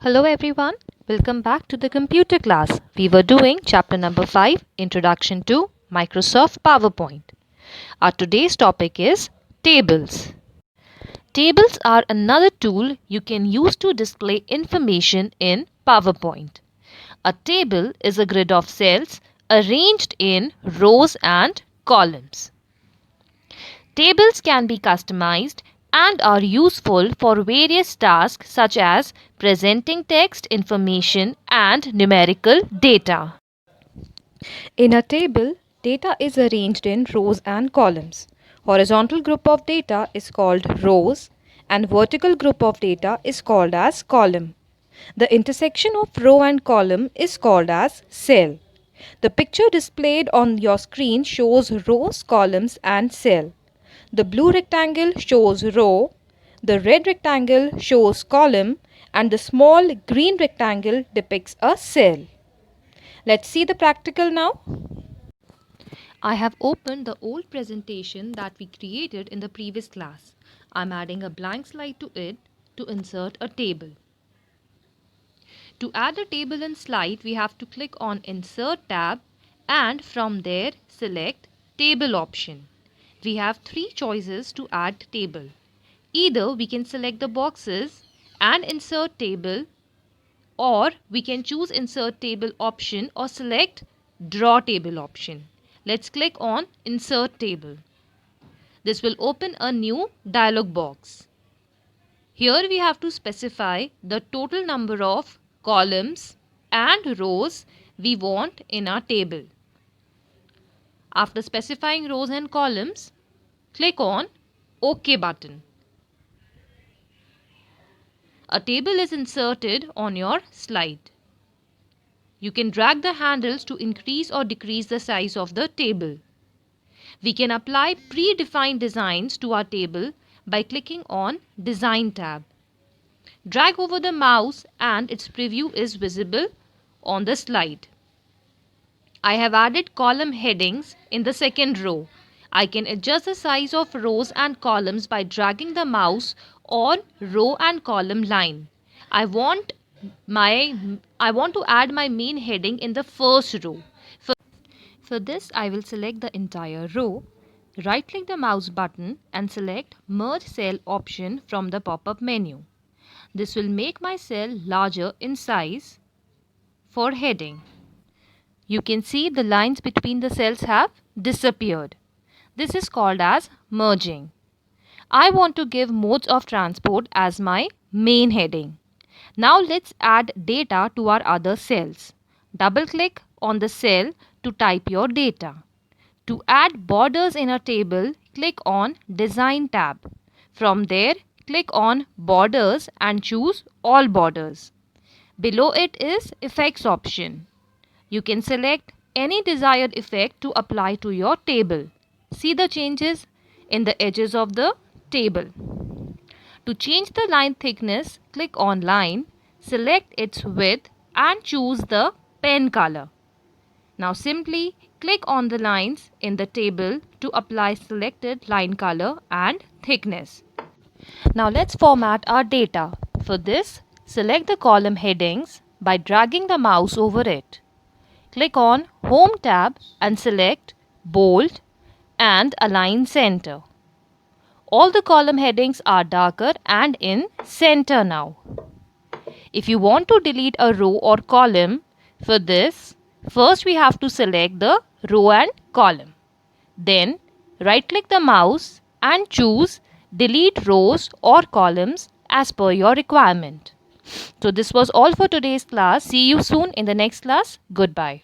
Hello everyone, welcome back to the computer class. We were doing chapter number 5, Introduction to Microsoft PowerPoint. Our today's topic is tables. Tables are another tool you can use to display information in PowerPoint. A table is a grid of cells arranged in rows and columns. Tables can be customized and are useful for various tasks such as presenting text, information, and numerical data. In a table, data is arranged in rows and columns. Horizontal group of data is called rows and vertical group of data is called as column. The intersection of row and column is called as cell. The picture displayed on your screen shows rows, columns, and cell. The blue rectangle shows row, the red rectangle shows column, and the small green rectangle depicts a cell. Let's see the practical now. I have opened the old presentation that we created in the previous class. I'm adding a blank slide to it to insert a table. To add a table and slide, we have to click on Insert tab and from there select Table option. We have three choices to add table. Either we can select the boxes and insert table, or we can choose Insert Table option or select Draw Table option. Let's click on Insert Table. This will open a new dialog box. Here we have to specify the total number of columns and rows we want in our table. After specifying rows and columns, click on OK button. A table is inserted on your slide. You can drag the handles to increase or decrease the size of the table. We can apply predefined designs to our table by clicking on Design tab. Drag over the mouse and its preview is visible on the slide. I have added column headings in the second row. I can adjust the size of rows and columns by dragging the mouse on row and column line. I want to add my main heading in the first row. For this, I will select the entire row. Right-click the mouse button and select Merge Cell option from the pop-up menu. This will make my cell larger in size for heading. You can see the lines between the cells have disappeared. This is called as merging. I want to give modes of transport as my main heading. Now let's add data to our other cells. Double-click on the cell to type your data. To add borders in a table, click on Design tab. From there, click on Borders and choose All Borders. Below it is Effects option. You can select any desired effect to apply to your table. See the changes in the edges of the table. To change the line thickness, click on Line, select its width and choose the pen color. Now simply click on the lines in the table to apply selected line color and thickness. Now let's format our data. For this, select the column headings by dragging the mouse over it. Click on Home tab and select Bold and Align Center. All the column headings are darker and in center now. If you want to delete a row or column, for this, first we have to select the row and column. Then right-click the mouse and choose Delete Rows or Columns as per your requirement. So this was all for today's class. See you soon in the next class. Goodbye.